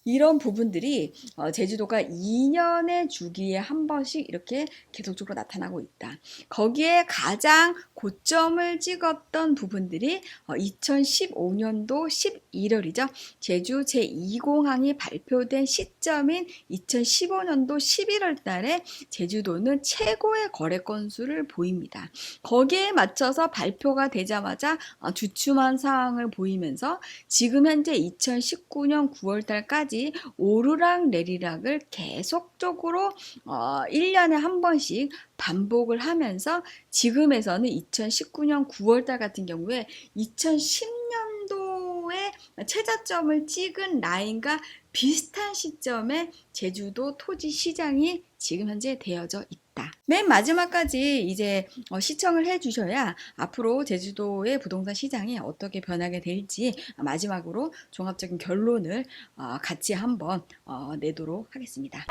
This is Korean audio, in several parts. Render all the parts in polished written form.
이런 부분들이 제주도가 2년의 주기에 한 번씩 이렇게 계속적으로 나타나고 있다. 거기에 가장 고점을 찍었던 부분들이 2015년도 11월이죠. 제주 제2공항이 발표된 시점인 2015년도 11월 달에 제주도는 최고의 거래 건수를 보입니다. 거기에 맞춰서 발표가 되자마자 주춤한 상황을 보이면서 지금 현재 2019년 9월 달까지 오르락 내리락을 계속적으로 1년에 한 번씩 반복을 하면서 지금에서는 2019년 9월 달 같은 경우에 2010년도에 최저점을 찍은 라인과 비슷한 시점에 제주도 토지 시장이 지금 현재 되어져 있다. 맨 마지막까지 이제 시청을 해주셔야 앞으로 제주도의 부동산 시장이 어떻게 변하게 될지 마지막으로 종합적인 결론을 같이 한번 내도록 하겠습니다.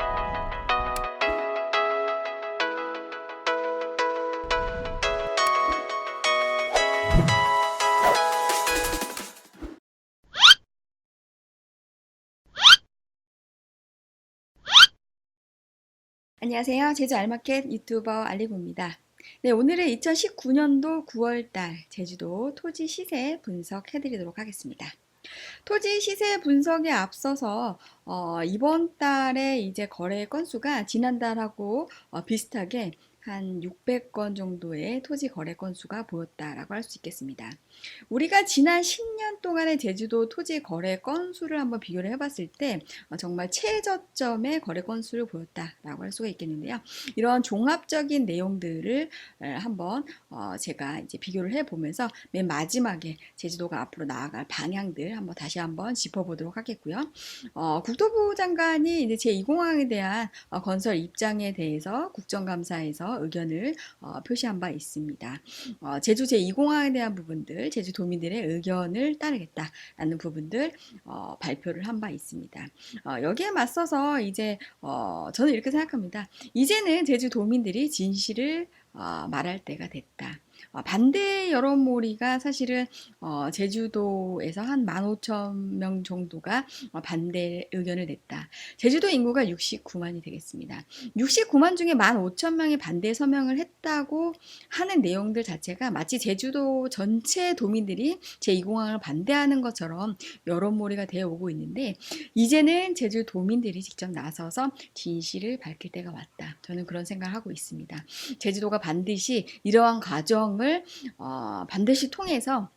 안녕하세요. 제주 알마켓 유튜버 알리고입니다. 네, 오늘은 2019년도 9월달 제주도 토지 시세 분석해드리도록 하겠습니다. 토지 시세 분석에 앞서서 이번 달에 이제 거래 건수가 지난달하고 비슷하게 한 600건 정도의 토지 거래 건수가 보였다라고 할 수 있겠습니다. 우리가 지난 10년 동안의 제주도 토지 거래 건수를 한번 비교를 해봤을 때 정말 최저점의 거래 건수를 보였다라고 할 수가 있겠는데요. 이런 종합적인 내용들을 한번 제가 이제 비교를 해보면서 맨 마지막에 제주도가 앞으로 나아갈 방향들 한번 다시 한번 짚어보도록 하겠고요. 국토부 장관이 이제 제2공항에 대한 건설 입장에 대해서 국정감사에서 의견을 표시한 바 있습니다. 제주 제2공항에 대한 부분들, 제주도민들의 의견을 따르겠다라는 부분들 발표를 한 바 있습니다. 여기에 맞서서 이제 저는 이렇게 생각합니다. 이제는 제주도민들이 진실을 말할 때가 됐다. 반대 여론몰이가 사실은 제주도에서 한 15,000명 정도가 반대 의견을 냈다. 제주도 인구가 69만이 되겠습니다. 69만 중에 15,000명이 반대 서명을 했다고 하는 내용들 자체가 마치 제주도 전체 도민들이 제2공항을 반대하는 것처럼 여론몰이가 되어 오고 있는데 이제는 제주 도민들이 직접 나서서 진실을 밝힐 때가 왔다. 저는 그런 생각을 하고 있습니다. 제주도가 반드시 이러한 과정을 반드시 통해서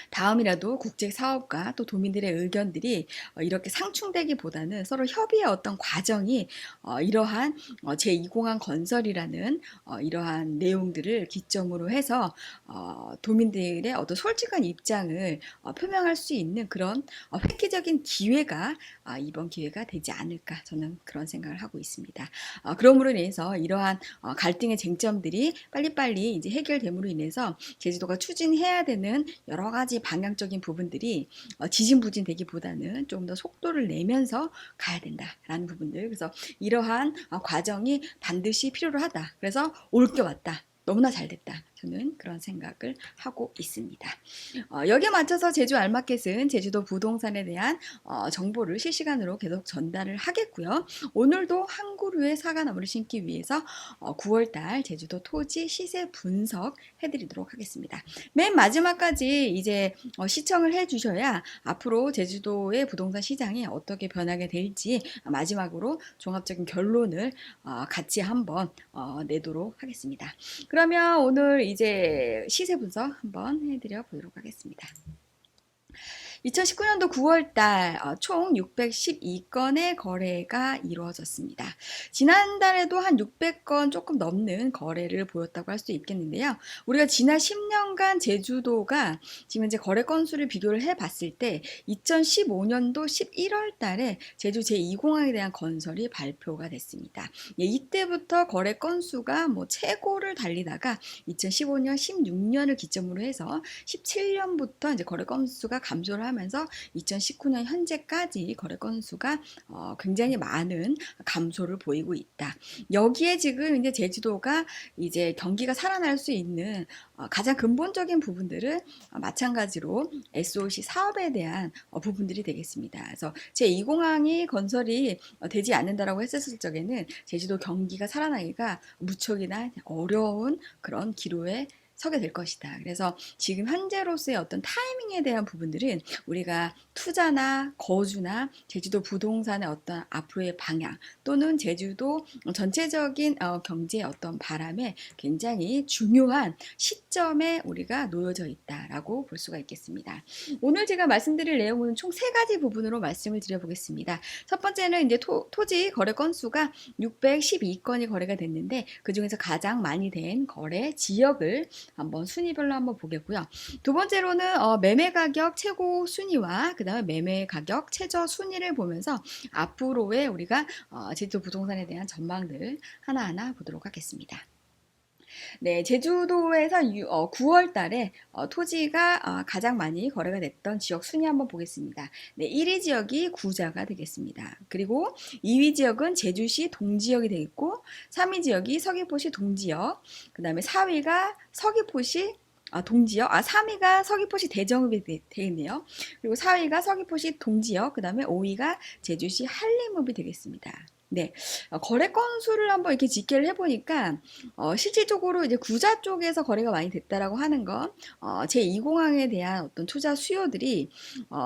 다음이라도 국제 사업과 또 도민들의 의견들이 이렇게 상충되기보다는 서로 협의의 어떤 과정이 이러한 제2공항 건설이라는 이러한 내용들을 기점으로 해서 도민들의 어떤 솔직한 입장을 표명할 수 있는 그런 획기적인 기회가 이번 기회가 되지 않을까 저는 그런 생각을 하고 있습니다. 그러므로 인해서 이러한 갈등의 쟁점들이 빨리빨리 이제 해결됨으로 인해서 제주도가 추진해야 되는 여러 가지 방향적인 부분들이 지진부진되기보다는 좀 더 속도를 내면서 가야 된다라는 부분들. 그래서 이러한 과정이 반드시 필요로 하다. 그래서 올 게 왔다. 너무나 잘 됐다. 저는 그런 생각을 하고 있습니다. 여기에 맞춰서 제주 알마켓은 제주도 부동산에 대한 정보를 실시간으로 계속 전달을 하겠고요. 오늘도 한 그루의 사과나무를 심기 위해서 9월달 제주도 토지 시세 분석 해드리도록 하겠습니다. 맨 마지막까지 이제 시청을 해주셔야 앞으로 제주도의 부동산 시장이 어떻게 변하게 될지 마지막으로 종합적인 결론을 같이 한번 내도록 하겠습니다. 그러면 오늘 이제 시세 분석 한번 해드려 보도록 하겠습니다. 2019년도 9월달 총 612건의 거래가 이루어졌습니다. 지난달에도 한 600건 조금 넘는 거래를 보였다고 할 수 있겠는데요. 우리가 지난 10년간 제주도가 지금 이제 거래 건수를 비교를 해봤을 때 2015년도 11월달에 제주 제2공항에 대한 건설이 발표가 됐습니다. 이때부터 거래 건수가 뭐 최고를 달리다가 2015년, 16년을 기점으로 해서 17년부터 이제 거래 건수가 감소를 하면서 하면서 2019년 현재까지 거래 건수가 굉장히 많은 감소를 보이고 있다. 여기에 지금 이제 제주도가 이제 경기가 살아날 수 있는 가장 근본적인 부분들은 마찬가지로 SOC 사업에 대한 부분들이 되겠습니다. 그래서 제2공항이 건설이 되지 않는다라고 했었을 적에는 제주도 경기가 살아나기가 무척이나 어려운 그런 기로에 서게 될 것이다. 그래서 지금 현재로서의 어떤 타이밍에 대한 부분들은 우리가 투자나 거주나 제주도 부동산의 어떤 앞으로의 방향 또는 제주도 전체적인 경제의 어떤 바람에 굉장히 중요한 시점에 우리가 놓여져 있다라고 볼 수가 있겠습니다. 오늘 제가 말씀드릴 내용은 총 3가지 부분으로 말씀을 드려보겠습니다. 첫 번째는 이제 토지 거래 건수가 612건이 거래가 됐는데 그 중에서 가장 많이 된 거래 지역을 한번 순위별로 한번 보겠고요. 두 번째로는 매매 가격 최고 순위와 그 다음에 매매 가격 최저 순위를 보면서 앞으로의 우리가 제주도 부동산에 대한 전망들 하나하나 보도록 하겠습니다. 네, 제주도에서 9월 달에 토지가 가장 많이 거래가 됐던 지역 순위 한번 보겠습니다. 네, 1위 지역이 구자가 되겠습니다. 그리고 2위 지역은 제주시 동지역이 되겠고 3위 지역이 서귀포시 동지역, 그 다음에 4위가 서귀포시 동지역, 3위가 서귀포시 대정읍이 되겠네요. 그리고 4위가 서귀포시 동지역, 그 다음에 5위가 제주시 한림읍이 되겠습니다. 네, 거래 건수를 한번 이렇게 집계를 해보니까 실질적으로 이제 구자 쪽에서 거래가 많이 됐다라고 하는 건 제2공항에 대한 어떤 투자 수요들이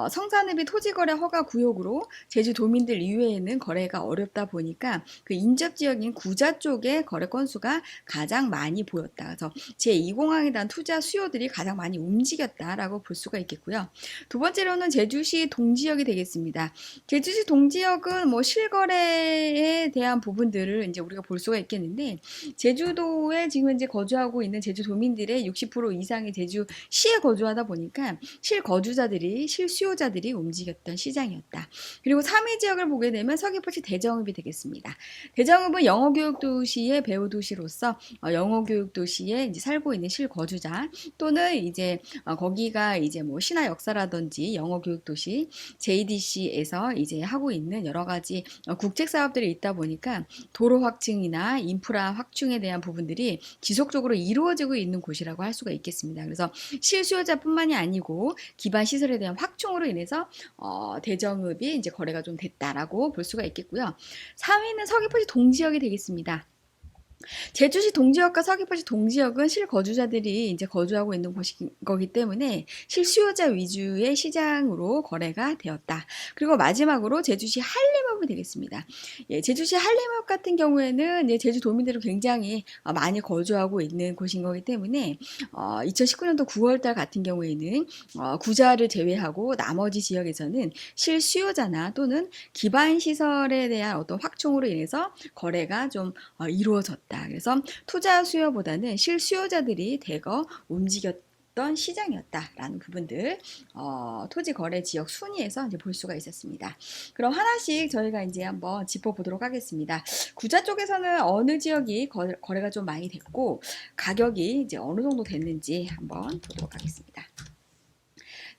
성산읍이 토지거래 허가 구역으로 제주도민들 이외에는 거래가 어렵다 보니까 그 인접 지역인 구자 쪽의 거래 건수가 가장 많이 보였다. 그래서 제2공항에 대한 투자 수요들이 가장 많이 움직였다라고 볼 수가 있겠고요. 두 번째로는 제주시 동지역이 되겠습니다. 제주시 동지역은 뭐 실거래에 대한 부분들을 이제 우리가 볼 수가 있겠는데 제주도에 지금 이제 거주하고 있는 제주도민들의 60% 이상이 제주시에 거주하다 보니까 실거주자들이 실수요자들이 움직였던 시장이었다. 그리고 3위 지역을 보게 되면 서귀포시 대정읍이 되겠습니다. 대정읍은 영어교육도시의 배후도시로서 영어교육도시에 이제 살고 있는 실거주자 또는 이제 거기가 이제 뭐 신화 역사라든지 영어교육도시 JDC에서 이제 하고 있는 여러 가지 국책 사업들이 있다 보니까 도로 확충이나 인프라 확충에 대한 부분들이 지속적으로 이루어지고 있는 곳이라고 할 수가 있겠습니다. 그래서 실수요자뿐만이 아니고 기반 시설에 대한 확충으로 인해서 대정읍이 이제 거래가 좀 됐다라고 볼 수가 있겠고요. 3위는 서귀포시 동지역이 되겠습니다. 제주시 동지역과 서귀포시 동지역은 실거주자들이 이제 거주하고 있는 거기 때문에 실수요자 위주의 시장으로 거래가 되었다. 그리고 마지막으로 제주시 한림읍이 되겠습니다. 예, 제주시 한림읍 같은 경우에는 이제 제주도민들이 굉장히 많이 거주하고 있는 곳인 거기 때문에 2019년도 9월달 같은 경우에는 구자를 제외하고 나머지 지역에서는 실수요자나 또는 기반 시설에 대한 어떤 확충으로 인해서 거래가 좀 이루어졌다. 그래서 투자 수요보다는 실수요자들이 대거 움직였던 시장이었다라는 부분들 토지 거래 지역 순위에서 이제 볼 수가 있었습니다. 그럼 하나씩 저희가 이제 한번 짚어보도록 하겠습니다. 구자 쪽에서는 어느 지역이 거래가 좀 많이 됐고 가격이 이제 어느 정도 됐는지 한번 보도록 하겠습니다.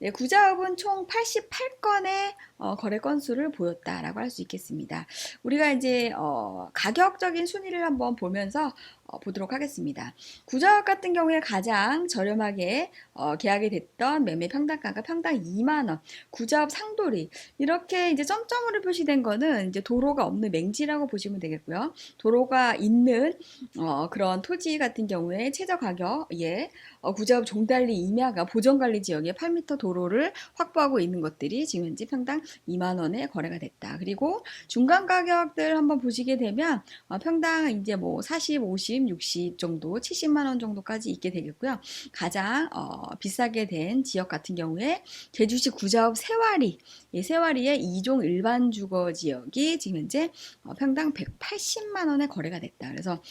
네, 구자읍은 총 88건의 거래 건수를 보였다라고 할 수 있겠습니다. 우리가 이제 가격적인 순위를 한번 보면서 보도록 하겠습니다. 구자읍 같은 경우에 가장 저렴하게 계약이 됐던 매매 평당가가 평당 2만 원. 구자읍 상도리 이렇게 이제 점점으로 표시된 거는 이제 도로가 없는 맹지라고 보시면 되겠고요. 도로가 있는 그런 토지 같은 경우에 최저 가격에 구자읍 종달리 임야가 보전관리 지역에 8m 도로를 확보하고 있는 것들이 지금 현재 평당 2만 원에 거래가 됐다. 그리고 중간 가격들 한번 보시게 되면 평당 이제 뭐 40, 50, 60 정도, 70만 원 정도까지 있게 되겠고요. 가장 비싸게 된 지역 같은 경우에 제주시 구자읍 세와리, 세와리의 2종 일반 주거 지역이 지금 현재 평당 180만 원에 거래가 됐다. 그래서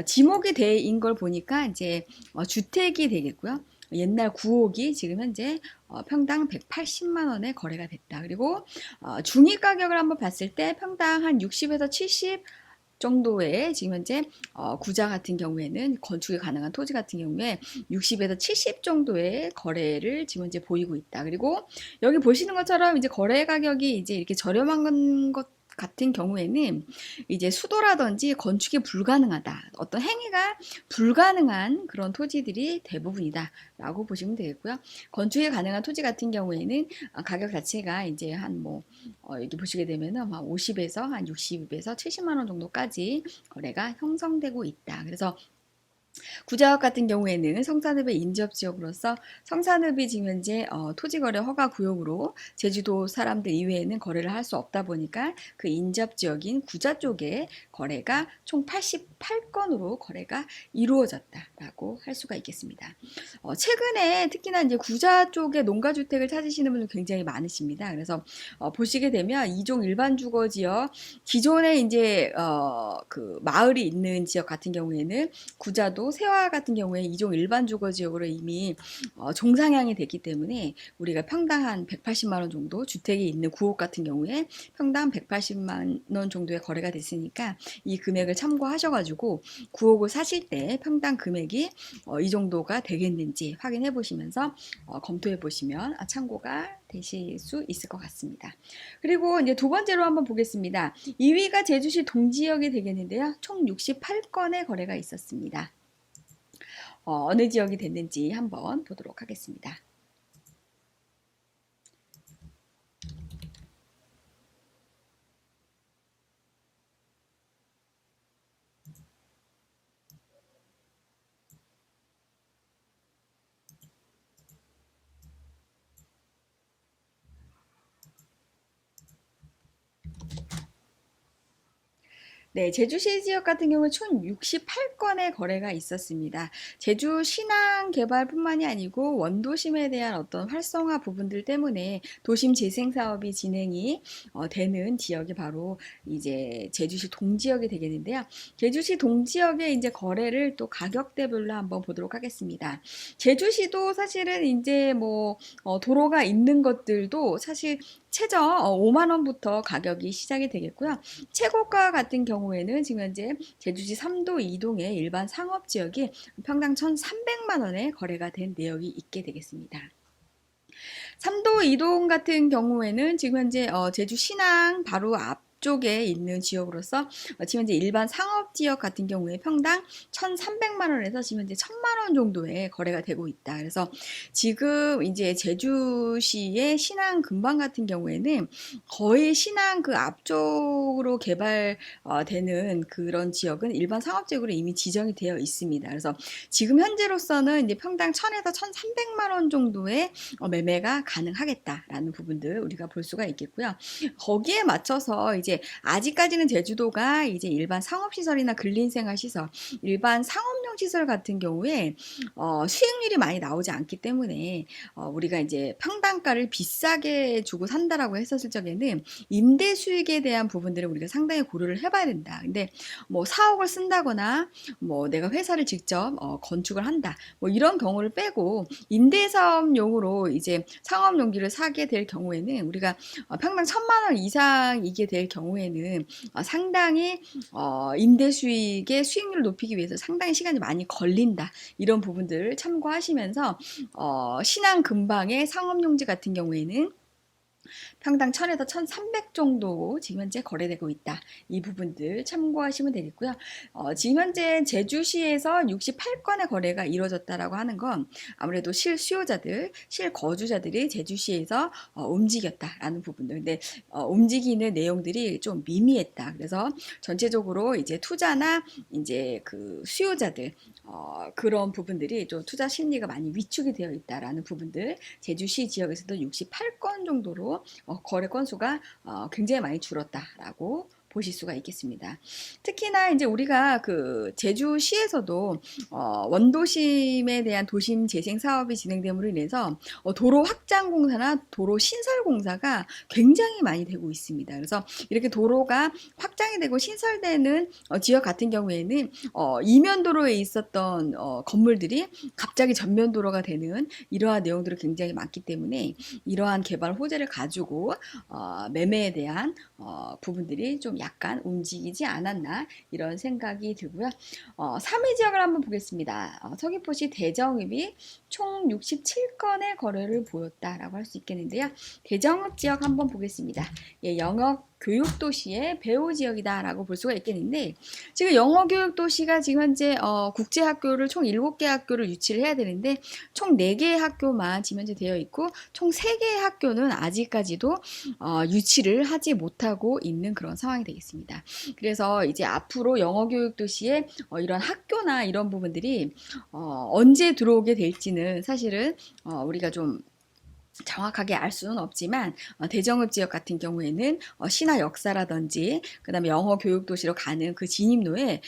지목이 돼인 걸 보니까 이제 주택이 되겠고요. 옛날 9호기 지금 현재 평당 180만 원에 거래가 됐다. 그리고 중위 가격을 한번 봤을 때 평당 한 60에서 70 정도의 지금 현재 구자 같은 경우에는 건축이 가능한 토지 같은 경우에 60에서 70 정도의 거래를 지금 현재 보이고 있다. 그리고 여기 보시는 것처럼 이제 거래 가격이 이제 이렇게 저렴한 것 같은 경우에는 이제 수도라든지 건축이 불가능하다. 어떤 행위가 불가능한 그런 토지들이 대부분이다. 라고 보시면 되겠고요. 건축이 가능한 토지 같은 경우에는 가격 자체가 이제 한 여기 보시게 되면은 한 50에서 한 60에서 70만 원 정도까지 거래가 형성되고 있다. 그래서 구자역 같은 경우에는 성산읍의 인접지역으로서 성산읍이 지금 현재 토지거래 허가 구역으로 제주도 사람들 이외에는 거래를 할 수 없다 보니까 그 인접지역인 구자 쪽에 거래가 총 88건으로 거래가 이루어졌다라고 할 수가 있겠습니다. 최근에 특히나 이제 구자 쪽에 농가주택을 찾으시는 분들 굉장히 많으십니다. 그래서 보시게 되면 이종 일반 주거 지역 기존에 이제 그 마을이 있는 지역 같은 경우에는 구자도 세화 같은 경우에 이종 일반 주거 지역으로 이미 종상향이 됐기 때문에 우리가 평당 한 180만 원 정도 주택이 있는 구옥 같은 경우에 평당 180만 원 정도의 거래가 됐으니까 이 금액을 참고하셔가지고 구옥을 사실 때 평당 금액이 이 정도가 되겠는지 확인해 보시면서 검토해 보시면 참고가 되실 수 있을 것 같습니다. 그리고 이제 두 번째로 한번 보겠습니다. 2위가 제주시 동지역이 되겠는데요. 총 68건의 거래가 있었습니다. 어느 지역이 됐는지 한번 보도록 하겠습니다. 네, 제주시 지역 같은 경우는 총 68건의 거래가 있었습니다. 제주 신항 개발뿐만이 아니고 원도심에 대한 어떤 활성화 부분들 때문에 도심 재생 사업이 진행이 되는 지역이 바로 이제 제주시 동지역이 되겠는데요. 제주시 동지역의 이제 거래를 또 가격대별로 한번 보도록 하겠습니다. 제주시도 사실은 이제 도로가 있는 것들도 사실 최저 5만 원부터 가격이 시작이 되겠고요. 최고가 같은 경우에는 지금 현재 제주시 3도 2동의 일반 상업지역이 평당 1,300만 원에 거래가 된 내역이 있게 되겠습니다. 3도 2동 같은 경우에는 지금 현재 제주 신항 바로 앞쪽에 있는 지역으로서 지금 현재 일반 상업지역 같은 경우에 평당 1,300만 원에서 지금 현재 1,000만 원 정도의 거래가 되고 있다. 그래서 지금 이제 제주시의 신항 근방 같은 경우에는 거의 신항 그 앞쪽으로 개발되는 그런 지역은 일반 상업지역으로 이미 지정이 되어 있습니다. 그래서 지금 현재로서는 이제 평당 1,000에서 1,300만 원 정도의 매매가 가능하겠다라는 부분들 우리가 볼 수가 있겠고요. 거기에 맞춰서 이제 아직까지는 제주도가 이제 일반 상업시설이나 근린생활시설, 일반 상업용 시설 같은 경우에 수익률이 많이 나오지 않기 때문에 우리가 이제 평당가를 비싸게 주고 산다라고 했었을 적에는 임대 수익에 대한 부분들을 우리가 상당히 고려를 해봐야 된다. 근데 4억을 쓴다거나 내가 회사를 직접 건축을 한다. 이런 경우를 빼고 임대사업용으로 이제 상업용기를 사게 될 경우에는 우리가 평당 1,000만 원 이상이게 될 경우에는 상당히 임대 수익의 수익률을 높이기 위해서 상당히 시간이 많이 걸린다. 이런 부분들을 참고하시면서 신안 근방의 상업용지 같은 경우에는 평당 1,000에서 1,300 정도 지금 현재 거래되고 있다. 이 부분들 참고하시면 되겠고요. 지금 현재 제주시에서 68건의 거래가 이루어졌다라고 하는 건 아무래도 실수요자들, 실거주자들이 제주시에서 움직였다라는 부분들. 근데 움직이는 내용들이 좀 미미했다. 그래서 전체적으로 이제 투자나 이제 그 수요자들 그런 부분들이 좀 투자 심리가 많이 위축이 되어 있다라는 부분들. 제주시 지역에서도 68건 정도로 거래 건수가 굉장히 많이 줄었다라고 보실 수가 있겠습니다. 특히나 이제 우리가 그 제주시에서도 원도심에 대한 도심 재생 사업이 진행됨으로 인해서 도로 확장 공사나 도로 신설 공사가 굉장히 많이 되고 있습니다. 그래서 이렇게 도로가 확장이 되고 신설되는 지역 같은 경우에는 이면도로에 있었던 건물들이 갑자기 전면도로가 되는 이러한 내용들이 굉장히 많기 때문에 이러한 개발 호재를 가지고 매매에 대한 부분들이 좀 약간 움직이지 않았나 이런 생각이 들고요. 3위 지역을 한번 보겠습니다. 서귀포시 대정읍이 총 67건의 거래를 보였다라고 할 수 있겠는데요. 대정읍 지역 한번 보겠습니다. 예, 영역 교육도시의 배후 지역이다라고 볼 수가 있겠는데 지금 영어교육도시가 지금 현재 국제학교를 총 7개 학교를 유치를 해야 되는데 총 4개의 학교만 지금 현재 되어 있고 총 3개의 학교는 아직까지도 유치를 하지 못하고 있는 그런 상황이 되겠습니다. 그래서 이제 앞으로 영어교육도시의 이런 학교나 이런 부분들이 언제 들어오게 될지는 사실은 우리가 좀 정확하게 알 수는 없지만 대정읍 지역 같은 경우에는 신화 역사라든지 그다음에 영어 교육 도시로 가는 그 진입로에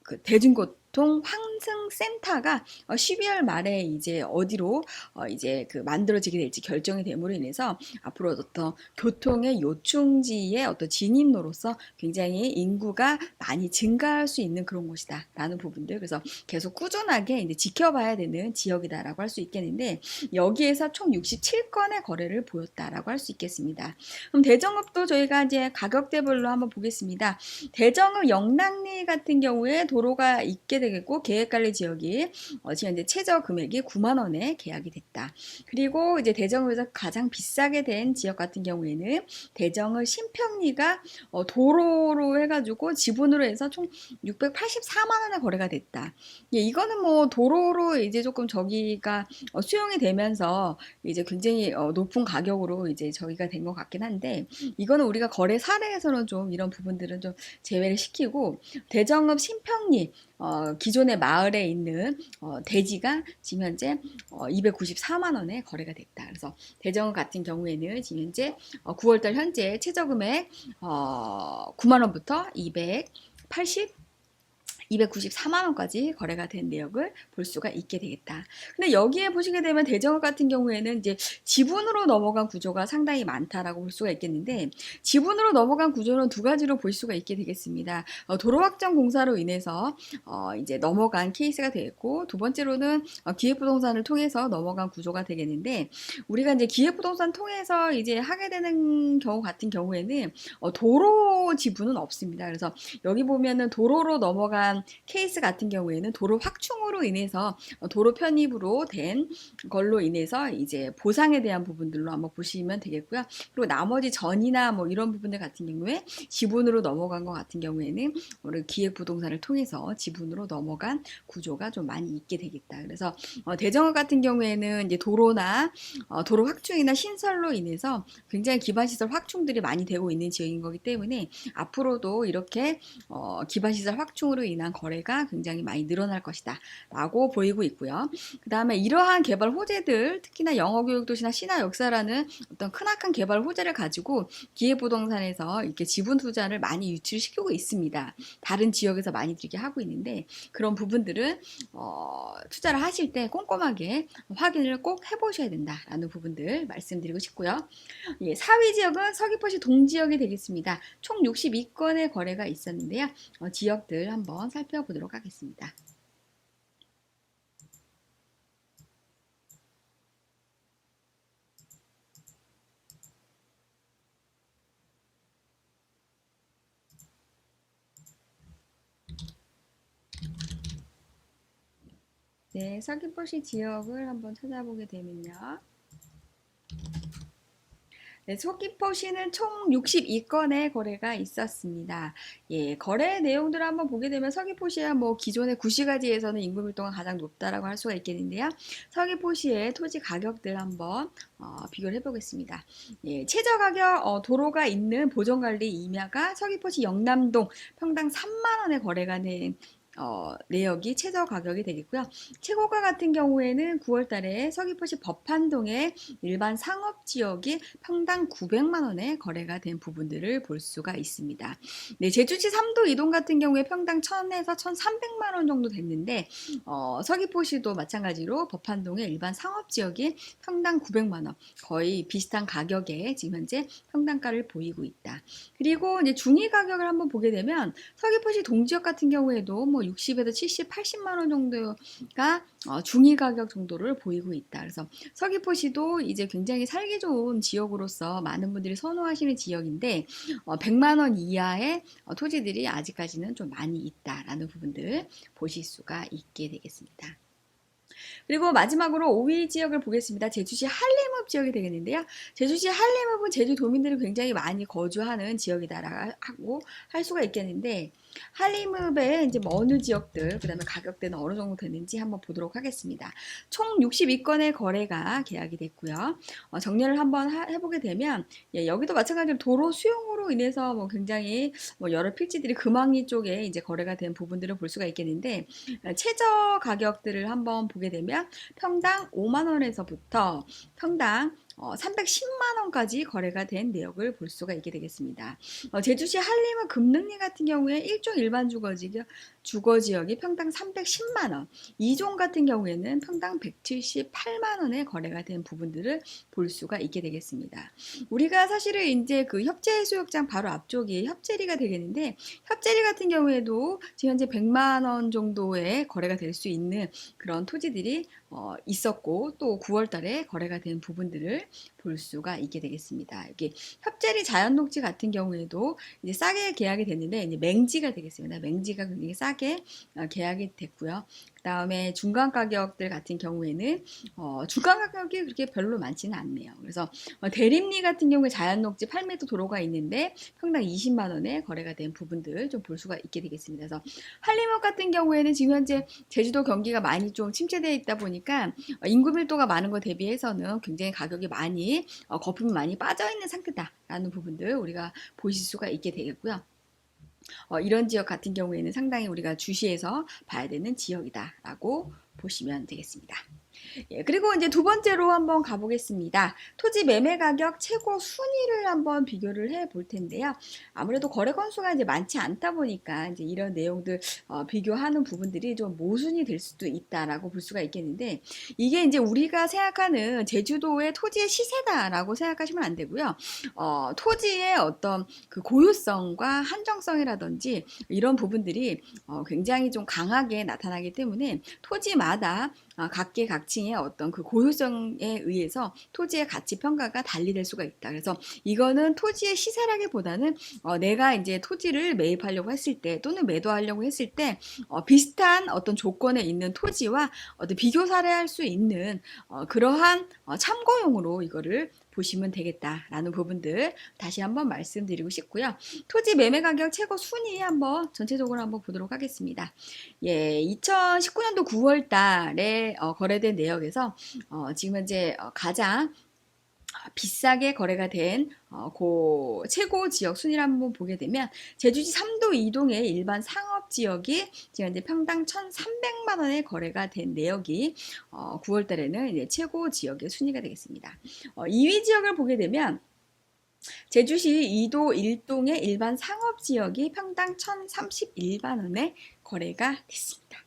그 대중교통 환승센터가 12월 말에 이제 어디로 이제 그 만들어지게 될지 결정이 됨으로 인해서 앞으로 어떤 교통의 요충지의 어떤 진입로로서 굉장히 인구가 많이 증가할 수 있는 그런 곳이다라는 부분들 그래서 계속 꾸준하게 이제 지켜봐야 되는 지역이다라고 할 수 있겠는데 여기에서 총 67건의 거래를 보였다라고 할 수 있겠습니다. 그럼 대정읍도 저희가 이제 가격대별로 한번 보겠습니다. 대정읍 영락리 같은 경우에 도로가 있게 되겠고 계획관리 지역이 지금 이제 최저 금액이 9만 원에 계약이 됐다. 그리고 이제 대정읍에서 가장 비싸게 된 지역 같은 경우에는 대정읍 신평리가 도로로 해가지고 지분으로 해서 총 684만 원에 거래가 됐다. 예, 이거는 뭐 도로로 이제 조금 저기가 수용이 되면서 이제 굉장히 높은 가격으로 이제 저기가 된 것 같긴 한데 이거는 우리가 거래 사례에서는 좀 이런 부분들은 좀 제외를 시키고 대정읍 신평리 기존의 마을에 있는 대지가 지금 현재 294만 원에 거래가 됐다. 그래서 대정읍 같은 경우에는 지금 현재 9월달 현재 최저금액 9만 원부터 294만 원까지 거래가 된 내역을 볼 수가 있게 되겠다. 근데 여기에 보시게 되면 대정읍 같은 경우에는 이제 지분으로 넘어간 구조가 상당히 많다라고 볼 수가 있겠는데 지분으로 넘어간 구조는 두 가지로 볼 수가 있게 되겠습니다. 도로 확장 공사로 인해서 이제 넘어간 케이스가 되겠고 두 번째로는 기획부동산을 통해서 넘어간 구조가 되겠는데 우리가 이제 기획부동산 통해서 이제 하게 되는 경우 같은 경우에는 도로 지분은 없습니다. 그래서 여기 보면은 도로로 넘어간 케이스 같은 경우에는 도로 확충으로 인해서 도로 편입으로 된 걸로 인해서 이제 보상에 대한 부분들로 한번 보시면 되겠고요. 그리고 나머지 전이나 뭐 이런 부분들 같은 경우에 지분으로 넘어간 것 같은 경우에는 우리 기획부동산을 통해서 지분으로 넘어간 구조가 좀 많이 있게 되겠다. 그래서 대정읍 같은 경우에는 이제 도로나 도로 확충이나 신설로 인해서 굉장히 기반시설 확충들이 많이 되고 있는 지역인 거기 때문에 앞으로도 이렇게 기반시설 확충으로 인한 거래가 굉장히 많이 늘어날 것이다 라고 보이고 있고요. 그 다음에 이러한 개발 호재들 특히나 영어교육도시나 신화역사라는 어떤 크나큰 개발 호재를 가지고 기획부동산에서 이렇게 지분 투자를 많이 유치시키고 있습니다. 다른 지역에서 많이 들게 하고 있는데 그런 부분들은 투자를 하실 때 꼼꼼하게 확인을 꼭 해보셔야 된다라는 부분들 말씀드리고 싶고요. 예, 4위 지역은 서귀포시 동지역이 되겠습니다. 총 62건의 거래가 있었는데요. 지역들 한번 살펴보도록 하겠습니다. 네, 서귀포시 지역을 한번 찾아보게 되면요. 네, 서귀포시는 총 62건의 거래가 있었습니다. 예, 거래 내용들을 한번 보게 되면 서귀포시야 뭐 기존의 구시가지에서는 인구 밀도가 가장 높다라고 할 수가 있겠는데요. 서귀포시의 토지 가격들 한번 비교를 해보겠습니다. 예, 최저 가격 도로가 있는 보존관리 임야가 서귀포시 영남동 평당 3만 원에 거래가 된 내역이 최저 가격이 되겠고요. 최고가 같은 경우에는 9월 달에 서귀포시 법한동의 일반 상업지역이 평당 900만 원에 거래가 된 부분들을 볼 수가 있습니다. 네, 제주시 3도 이동 같은 경우에 평당 1000에서 1300만 원 정도 됐는데 서귀포시도 마찬가지로 법한동의 일반 상업지역이 평당 900만 원 거의 비슷한 가격에 지금 현재 평당가를 보이고 있다. 그리고 이제 중위 가격을 한번 보게 되면 서귀포시 동지역 같은 경우에도 뭐 60에서 70, 80만 원 정도가 중위 가격 정도를 보이고 있다. 그래서 서귀포시도 이제 굉장히 살기 좋은 지역으로서 많은 분들이 선호하시는 지역인데 100만 원 이하의 토지들이 아직까지는 좀 많이 있다라는 부분들 보실 수가 있게 되겠습니다. 그리고 마지막으로 5위 지역을 보겠습니다. 제주시 한림읍 지역이 되겠는데요. 제주시 한림읍은 제주도민들이 굉장히 많이 거주하는 지역이다라고 할 수가 있겠는데, 한림읍의 이제 뭐 어느 지역들, 그 다음에 가격대는 어느 정도 되는지 한번 보도록 하겠습니다. 총 62건의 거래가 계약이 됐고요. 정리를 한번 해보게 되면, 여기도 마찬가지로 도로 수용으로 인해서 뭐 굉장히 뭐 여러 필지들이 금왕리 쪽에 이제 거래가 된 부분들을 볼 수가 있겠는데, 최저 가격들을 한번 보게 되면 평당 5만 원에서부터 평당 310만 원까지 거래가 된 내역을 볼 수가 있게 되겠습니다. 제주시 한림은 금능리 같은 경우에 1종 일반 주거지역이 평당 310만 원, 2종 같은 경우에는 평당 178만 원에 거래가 된 부분들을 볼 수가 있게 되겠습니다. 우리가 사실은 이제 그 협재해수욕장 바로 앞쪽이 협재리가 되겠는데, 협재리 같은 경우에도 지금 현재 100만 원 정도의 거래가 될 수 있는 그런 토지들이 있었고, 또 9월 달에 거래가 된 부분들을 볼 수가 있게 되겠습니다. 여기 협재리 자연녹지 같은 경우에도 이제 싸게 계약이 됐는데, 이제 맹지가 되겠습니다. 맹지가 굉장히 싸게 계약이 됐고요. 그 다음에 중간 가격들 같은 경우에는 중간 가격이 그렇게 별로 많지는 않네요. 그래서 대림리 같은 경우에 자연녹지 8m 도로가 있는데 평당 20만 원에 거래가 된 부분들 좀 볼 수가 있게 되겠습니다. 그래서 한림읍 같은 경우에는 지금 현재 제주도 경기가 많이 좀 침체되어 있다 보니까 인구 밀도가 많은 것 대비해서는 굉장히 가격이 많이 거품이 많이 빠져 있는 상태다라는 부분들 우리가 보실 수가 있게 되겠고요. 이런 지역 같은 경우에는 상당히 우리가 주시해서 봐야 되는 지역이다라고 보시면 되겠습니다. 그리고 이제 두 번째로 한번 가보겠습니다. 토지 매매 가격 최고 순위를 한번 비교를 해 볼 텐데요. 아무래도 거래 건수가 이제 많지 않다 보니까 이제 이런 내용들 비교하는 부분들이 좀 모순이 될 수도 있다라고 볼 수가 있겠는데, 이게 이제 우리가 생각하는 제주도의 토지의 시세다라고 생각하시면 안 되고요. 토지의 어떤 그 고유성과 한정성이라든지 이런 부분들이 굉장히 좀 강하게 나타나기 때문에 토지마다 각계각층의 어떤 그 고유성에 의해서 토지의 가치 평가가 달리될 수가 있다. 그래서 이거는 토지의 시세라기보다는 내가 이제 토지를 매입하려고 했을 때 또는 매도하려고 했을 때 비슷한 어떤 조건에 있는 토지와 어떤 비교 사례할 수 있는 그러한 참고용으로 이거를 보시면 되겠다라는 부분들 다시 한번 말씀드리고 싶고요. 토지 매매 가격 최고 순위 한번 전체적으로 한번 보도록 하겠습니다. 2019년도 9월 달에 거래된 내역에서 지금 현재 가장 비싸게 거래가 된 최고 지역 순위를 한번 보게 되면 제주시 3도 2동의 일반 상업지역이 지금 현재 평당 1,300만 원에 거래가 된 내역이 9월 달에는 이제 최고 지역의 순위가 되겠습니다. 2위 지역을 보게 되면 제주시 2도 1동의 일반 상업지역이 평당 1,031만 원에 거래가 됐습니다.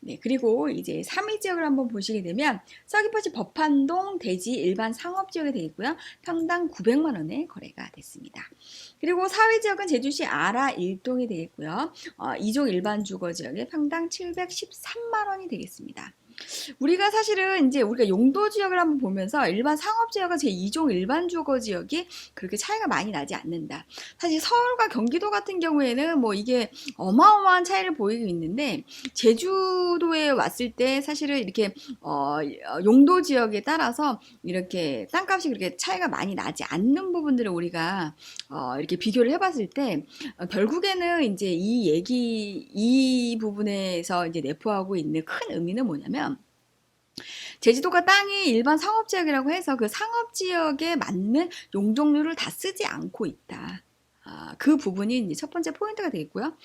네, 그리고 이제 3위 지역을 한번 보시게 되면 서귀포시 법한동 대지 일반 상업지역이 되겠고요. 평당 900만 원에 거래가 됐습니다. 그리고 4위 지역은 제주시 아라 1동이 되겠고요. 2종 일반 주거지역에 평당 713만 원이 되겠습니다. 우리가 사실은 이제 우리가 용도 지역을 한번 보면서 일반 상업 지역과 제2종 일반 주거 지역이 그렇게 차이가 많이 나지 않는다. 사실 서울과 경기도 같은 경우에는 뭐 이게 어마어마한 차이를 보이고 있는데, 제주도에 왔을 때 사실은 이렇게 용도 지역에 따라서 이렇게 땅값이 그렇게 차이가 많이 나지 않는 부분들을 우리가 이렇게 비교를 해봤을 때 결국에는 이제 이 부분에서 이제 내포하고 있는 큰 의미는 뭐냐면, 제주도가 땅이 일반 상업지역이라고 해서 그 상업지역에 맞는 용적률을 다 쓰지 않고 있다. 그 부분이 이제 첫 번째 포인트가 되겠고요.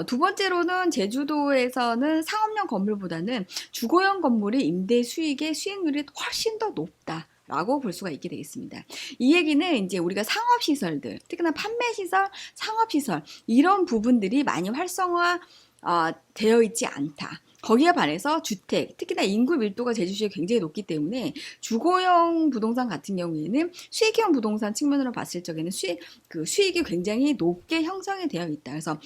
두 번째로는 제주도에서는 상업용 건물보다는 주거용 건물이 임대 수익의 수익률이 훨씬 더 높다. 라고 볼 수가 있게 되겠습니다. 이 얘기는 이제 우리가 상업시설들, 특히나 판매시설, 상업시설 이런 부분들이 많이 활성화 되어 있지 않다. 거기에 반해서 주택, 특히나 인구 밀도가 제주시에 굉장히 높기 때문에 주거용 부동산 같은 경우에는 수익형 부동산 측면으로 봤을 적에는 수익이 굉장히 높게 형성이 되어 있다. 그래서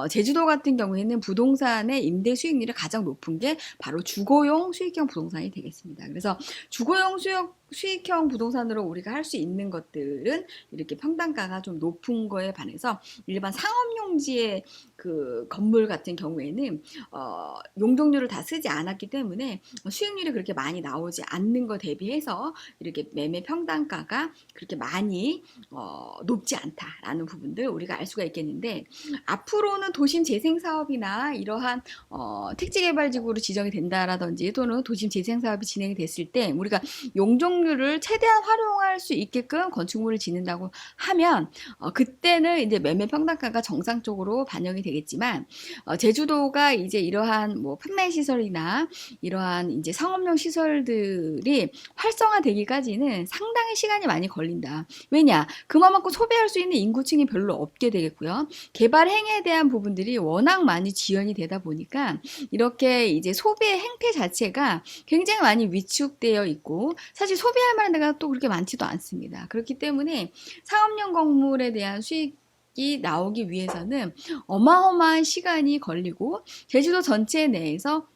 제주도 같은 경우에는 부동산의 임대 수익률이 가장 높은 게 바로 주거용 수익형 부동산이 되겠습니다. 그래서 주거용 수익형 부동산으로 우리가 할 수 있는 것들은 이렇게 평당가가 좀 높은 거에 반해서 일반 상업용지의 그 건물 같은 경우에는 용적률을 다 쓰지 않았기 때문에 수익률이 그렇게 많이 나오지 않는 거 대비해서 이렇게 매매 평당가가 그렇게 많이 높지 않다라는 부분들 우리가 알 수가 있겠는데, 앞으로는 도심 재생 사업이나 이러한 택지개발지구로 지정이 된다라든지 또는 도심 재생 사업이 진행이 됐을 때 우리가 용적률을 최대한 활용할 수 있게끔 건축물을 짓는다고 하면 그때는 이제 매매 평당가가 정상적으로 반영이 되겠지만, 제주도가 이제 이러한 뭐 판매 시설이나 이러한 이제 상업용 시설들이 활성화되기까지는 상당히 시간이 많이 걸린다. 왜냐? 그만큼 소비할 수 있는 인구층이 별로 없게 되겠고요. 개발 행에 대한 부분들이 워낙 많이 지연이 되다 보니까 이렇게 이제 소비의 행태 자체가 굉장히 많이 위축되어 있고, 사실 소비할 만한 데가 또 그렇게 많지도 않습니다. 그렇기 때문에 상업용 건물에 대한 수익이 나오기 위해서는 어마어마한 시간이 걸리고 제주도 전체 내에서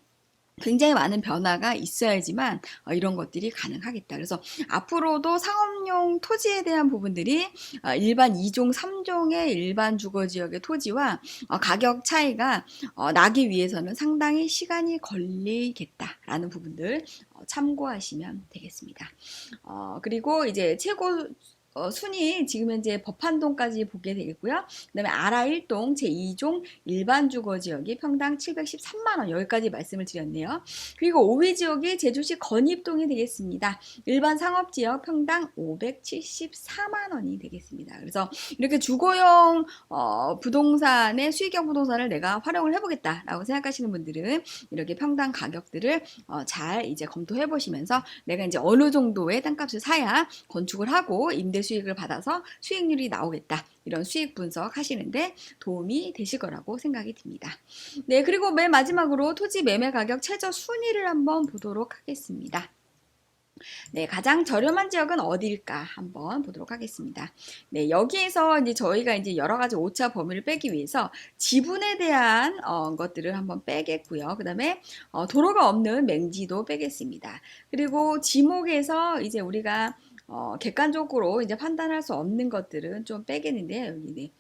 굉장히 많은 변화가 있어야지만 이런 것들이 가능하겠다. 그래서 앞으로도 상업용 토지에 대한 부분들이 일반 2종, 3종의 일반 주거지역의 토지와 가격 차이가 나기 위해서는 상당히 시간이 걸리겠다라는 부분들 참고하시면 되겠습니다. 그리고 이제 최고 순위 지금 현재 법한동까지 보게 되겠고요. 그 다음에 아라 1동 제2종 일반 주거지역이 평당 713만원, 여기까지 말씀을 드렸네요. 그리고 5위 지역이 제주시 건입동이 되겠습니다. 일반 상업지역 평당 574만원이 되겠습니다. 그래서 이렇게 주거용 부동산의 수익형 부동산을 내가 활용을 해보겠다라고 생각하시는 분들은 이렇게 평당 가격들을 잘 이제 검토해 보시면서 내가 이제 어느 정도의 땅값을 사야 건축을 하고 임대 수익을 받아서 수익률이 나오겠다, 이런 수익 분석 하시는데 도움이 되실 거라고 생각이 듭니다. 네, 그리고 맨 마지막으로 토지 매매 가격 최저 순위를 한번 보도록 하겠습니다. 네, 가장 저렴한 지역은 어디일까 한번 보도록 하겠습니다. 네, 여기에서 이제 저희가 이제 여러 가지 오차 범위를 빼기 위해서 지분에 대한 것들을 한번 빼겠고요. 그 다음에 도로가 없는 맹지도 빼겠습니다. 그리고 지목에서 이제 우리가 객관적으로 이제 판단할 수 없는 것들은 좀 빼겠는데요. 여기 네.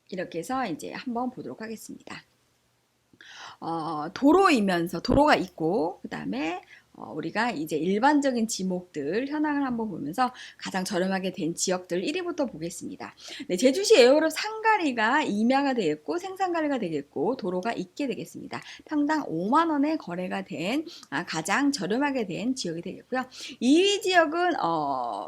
이렇게 해서 이제 한번 보도록 하겠습니다. 도로이면서 도로가 있고 그 다음에 우리가 이제 일반적인 지목들 현황을 한번 보면서 가장 저렴하게 된 지역들 1위부터 보겠습니다. 네, 제주시 에어롭 상가리가 임야가 되겠고 생산가리가 되겠고 도로가 있게 되겠습니다. 평당 5만원에 거래가 된 가장 저렴하게 된 지역이 되겠고요. 2위 지역은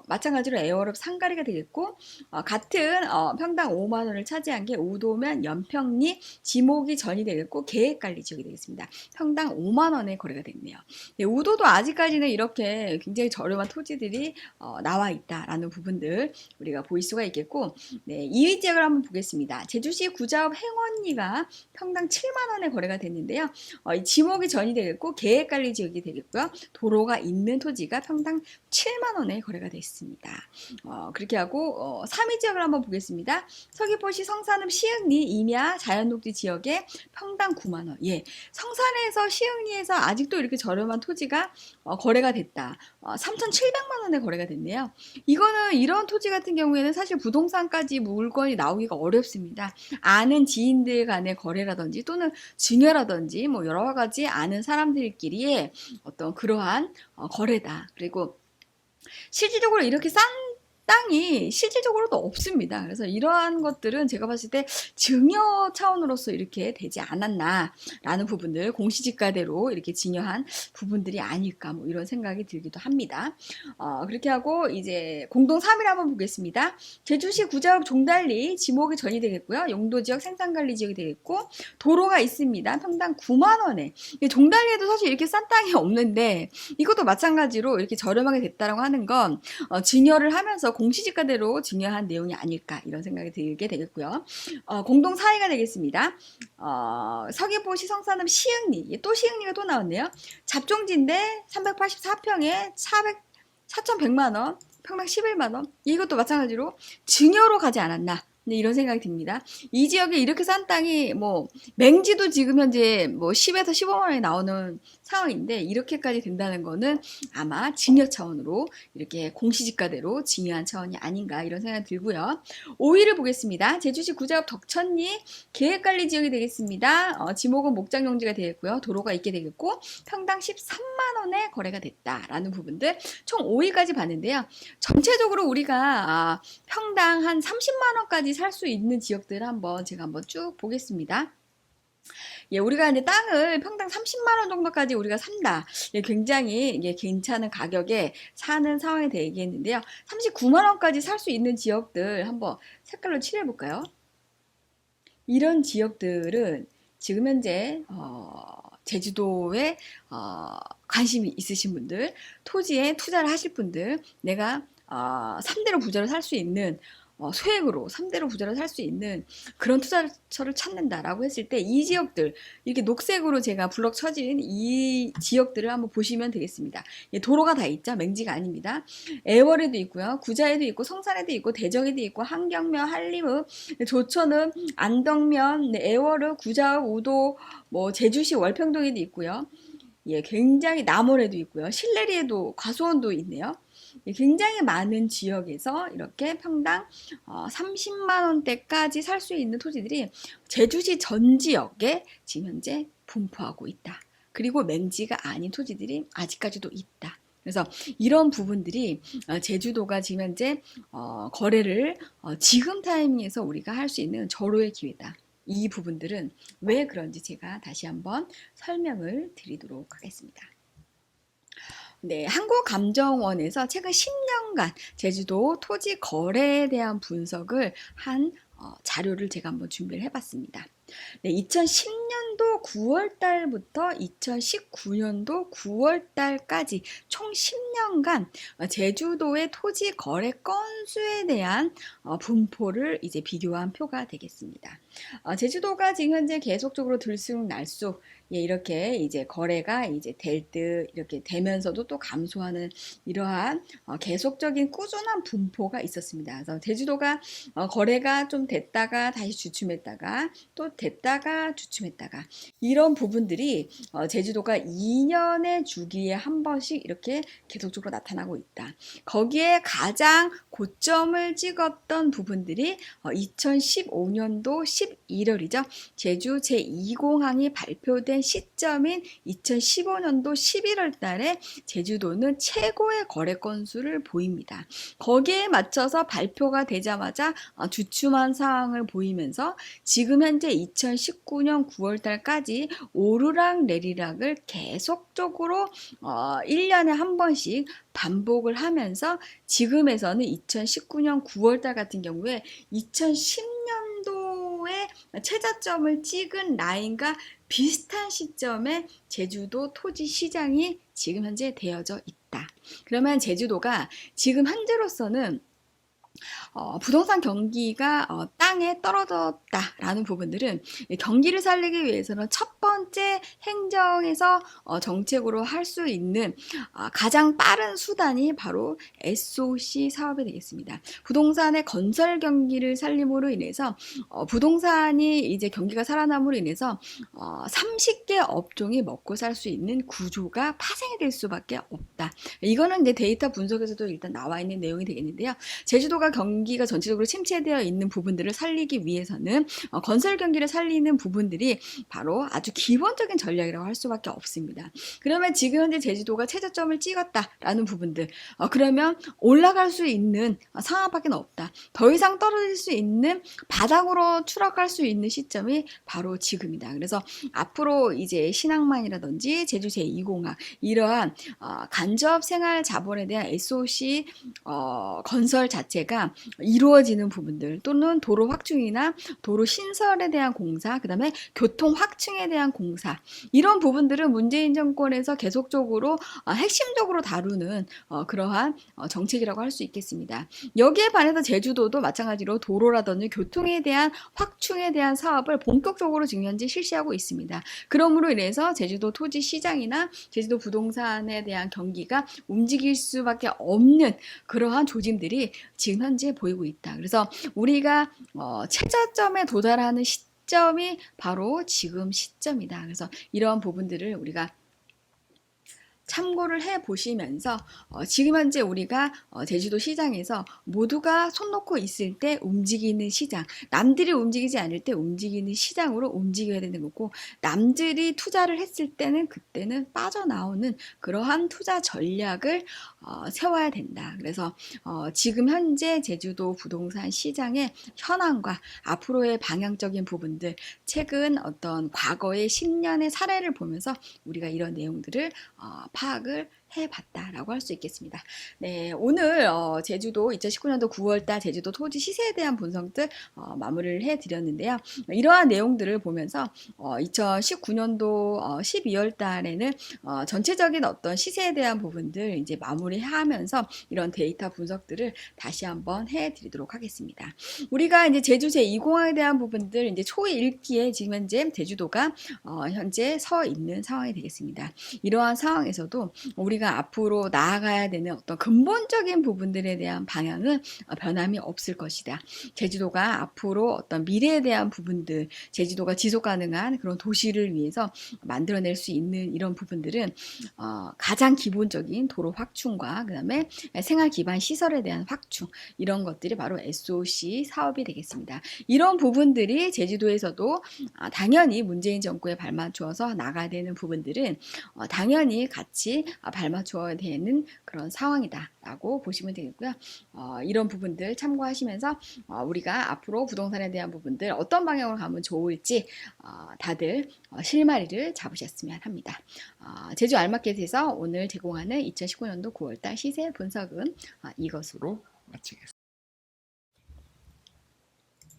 마찬가지로 에어롭 상가리가 되겠고 같은 평당 5만원을 차지한 게 우도면 연평리 지목이 전이 되겠고 계획관리 지역이 되겠습니다. 평당 5만원에 거래가 됐네요. 네, 우도도 아직까지는 이렇게 굉장히 저렴한 토지들이 나와 있다라는 부분들 우리가 보일 수가 있겠고, 네, 2위 지역을 한번 보겠습니다. 제주시 구자읍 행원리가 평당 7만원에 거래가 됐는데요. 이 지목이 전이 되겠고 계획관리 지역이 되겠고요. 도로가 있는 토지가 평당 7만원에 거래가 됐습니다. 그렇게 하고 3위 지역을 한번 보겠습니다. 서귀포시 성산읍 시흥리 임야 자연녹지 지역에 평당 9만원. 예, 성산에서 시흥리에서 아직도 이렇게 저렴한 토지가 거래가 됐다. 3,700만원에 거래가 됐네요. 이거는 이런 토지 같은 경우에는 사실 부동산까지 물건이 나오기가 어렵습니다. 아는 지인들 간의 거래라든지 또는 증여라든지 뭐 여러 가지 아는 사람들끼리의 어떤 그러한 거래다. 그리고 실질적으로 이렇게 싼 땅이 실질적으로도 없습니다. 그래서 이러한 것들은 제가 봤을 때 증여 차원으로서 이렇게 되지 않았나라는 부분들, 공시지가대로 이렇게 증여한 부분들이 아닐까 뭐 이런 생각이 들기도 합니다. 그렇게 하고 이제 공동 3위를 한번 보겠습니다. 제주시 구자읍 종달리 지목이 전이 되겠고요. 용도지역 생산관리 지역이 되겠고 도로가 있습니다. 평당 9만원에. 종달리에도 사실 이렇게 싼 땅이 없는데 이것도 마찬가지로 이렇게 저렴하게 됐다라고 하는 건 증여를 하면서 공시지가대로 중요한 내용이 아닐까 이런 생각이 들게 되겠고요. 공동 4위가 되겠습니다. 서귀포시 성산읍 시흥리, 또 시흥리가 또 나왔네요. 잡종지인데 384평에 4,100만원, 평당 11만원. 이것도 마찬가지로 증여로 가지 않았나. 네, 이런 생각이 듭니다. 이 지역에 이렇게 싼 땅이 뭐 맹지도 지금 현재 뭐 10에서 15만 원이 나오는 상황인데 이렇게까지 된다는 거는 아마 증여 차원으로 이렇게 공시지가대로 증여한 차원이 아닌가 이런 생각이 들고요. 5위를 보겠습니다. 제주시 구자읍 덕천리 계획관리 지역이 되겠습니다. 지목은 목장용지가 되겠고요. 도로가 있게 되겠고 평당 13만 원에 거래가 됐다라는 부분들 총 5위까지 봤는데요. 전체적으로 우리가 평당 한 30만 원까지 살 수 있는 지역들 제가 한번 쭉 보겠습니다. 예, 우리가 이제 땅을 평당 30만 원 정도까지 우리가 산다. 예, 굉장히 괜찮은 가격에 사는 상황이 되겠는데요. 39만 원까지 살 수 있는 지역들 한번 색깔로 칠해 볼까요? 이런 지역들은 지금 현재 제주도에 관심이 있으신 분들, 토지에 투자를 하실 분들, 내가 3대로 부자로 살 수 있는 소액으로 3대로 부자로 살 수 있는 그런 투자처를 찾는다라고 했을 때 이 지역들 이렇게 녹색으로 제가 블럭 쳐진 이 지역들을 한번 보시면 되겠습니다. 예, 도로가 다 있죠. 맹지가 아닙니다. 애월에도 있고요. 구자에도 있고 성산에도 있고 대정에도 있고 한경면, 한림읍, 조천읍, 안덕면, 애월읍, 구자읍, 우도, 뭐 제주시 월평동에도 있고요. 예, 굉장히 남원에도 있고요. 신내리에도 과수원도 있네요. 굉장히 많은 지역에서 이렇게 평당 30만 원대까지 살 수 있는 토지들이 제주시 전 지역에 지금 현재 분포하고 있다. 그리고 맹지가 아닌 토지들이 아직까지도 있다. 그래서 이런 부분들이 제주도가 지금 현재 거래를 지금 타이밍에서 우리가 할 수 있는 절호의 기회다. 이 부분들은 왜 그런지 제가 다시 한번 설명을 드리도록 하겠습니다. 네, 한국감정원에서 최근 10년간 제주도 토지 거래에 대한 분석을 한 자료를 제가 한번 준비를 해봤습니다. 네, 2010년도 9월 달부터 2019년도 9월 달까지 총 10년간 제주도의 토지 거래 건수에 대한 분포를 이제 비교한 표가 되겠습니다. 제주도가 지금 현재 계속적으로 들쑥날쑥 이렇게 이제 거래가 이제 될 듯 이렇게 되면서도 또 감소하는 이러한 계속적인 꾸준한 분포가 있었습니다. 그래서 제주도가 거래가 좀 됐다가 다시 주춤했다가 또 됐다가 주춤했다가 이런 부분들이 제주도가 2년의 주기에 한 번씩 이렇게 계속적으로 나타나고 있다. 거기에 가장 고점을 찍었던 부분들이 2015년도 11월이죠. 제주 제2공항이 발표된 시점인 2015년도 11월 달에 제주도는 최고의 거래 건수를 보입니다. 거기에 맞춰서 발표가 되자마자 주춤한 상황을 보이면서 지금 현재 2019년 9월 달까지 오르락 내리락을 계속적으로 1년에 한 번씩 반복을 하면서 지금에서는 2019년 9월 달 같은 경우에 2010년도에 최저점을 찍은 라인과 비슷한 시점에 제주도 토지 시장이 지금 현재 되어져 있다. 그러면 제주도가 지금 현재로서는 부동산 경기가 땅에 떨어졌다라는 부분들은 경기를 살리기 위해서는 첫 번째 행정에서 정책으로 할 수 있는 가장 빠른 수단이 바로 SOC 사업이 되겠습니다. 부동산의 건설 경기를 살림으로 인해서 부동산이 이제 경기가 살아남으로 인해서 30개 업종이 먹고 살 수 있는 구조가 파생이 될 수밖에 없다. 이거는 이제 데이터 분석에서도 일단 나와 있는 내용이 되겠는데요. 제주도가 경기가 전체적으로 침체되어 있는 부분들을 살리기 위해서는 건설 경기를 살리는 부분들이 바로 아주 기본적인 전략이라고 할 수밖에 없습니다. 그러면 지금 현재 제주도가 최저점을 찍었다라는 부분들 그러면 올라갈 수 있는 상황밖에 없다. 더 이상 떨어질 수 있는 바닥으로 추락할 수 있는 시점이 바로 지금이다. 그래서 앞으로 이제 신항만이라든지 제주 제2공항 이러한 간접 생활 자본에 대한 SOC 건설 자체가 이루어지는 부분들 또는 도로 확충이나 도로 신설에 대한 공사, 그 다음에 교통 확충에 대한 공사, 이런 부분들은 문재인 정권에서 계속적으로 핵심적으로 다루는 그러한 정책이라고 할 수 있겠습니다. 여기에 반해서 제주도도 마찬가지로 도로라든지 교통에 대한 확충에 대한 사업을 본격적으로 지금 현재 실시하고 있습니다. 그러므로 인해서 제주도 토지시장이나 제주도 부동산에 대한 경기가 움직일 수밖에 없는 그러한 조짐들이 지금 현재 보이고 있다. 그래서 우리가 최저점에 도달하는 시점이 바로 지금 시점이다. 그래서 이러한 부분들을 우리가 참고를 해 보시면서 지금 현재 우리가 제주도 시장에서 모두가 손 놓고 있을 때 움직이는 시장, 남들이 움직이지 않을 때 움직이는 시장으로 움직여야 되는 거고, 남들이 투자를 했을 때는 그때는 빠져나오는 그러한 투자 전략을 세워야 된다. 그래서 지금 현재 제주도 부동산 시장의 현황과 앞으로의 방향적인 부분들, 최근 어떤 과거의 10년의 사례를 보면서 우리가 이런 내용들을 파악을 해봤다라고 할 수 있겠습니다. 네, 오늘 제주도 2019년도 9월달 제주도 토지 시세에 대한 분석들 마무리를 해드렸는데요. 이러한 내용들을 보면서 2019년도 12월달에는 전체적인 어떤 시세에 대한 부분들 이제 마무리하면서 이런 데이터 분석들을 다시 한번 해드리도록 하겠습니다. 우리가 이제 제주 제2공항에 대한 부분들 이제 초1기에 지금 현재 제주도가 현재 서 있는 상황이 되겠습니다. 이러한 상황에서도 우리가 앞으로 나아가야 되는 어떤 근본적인 부분들에 대한 방향은 변함이 없을 것이다. 제주도가 앞으로 어떤 미래에 대한 부분들, 제주도가 지속 가능한 그런 도시를 위해서 만들어낼 수 있는 이런 부분들은 가장 기본적인 도로 확충과 그 다음에 생활 기반 시설에 대한 확충, 이런 것들이 바로 SOC 사업이 되겠습니다. 이런 부분들이 제주도에서도 당연히 문재인 정부에 발맞추어서 나가야 되는 부분들은 당연히 같이 발맞추어야 되는 그런 상황이다라고 보시면 되겠고요. 이런 부분들 참고하시면서 우리가 앞으로 부동산에 대한 부분들 어떤 방향으로 가면 좋을지 다들 실마리를 잡으셨으면 합니다. 제주 알마켓에서 오늘 제공하는 2019년도 9월달 시세 분석은 이것으로 마치겠습니다.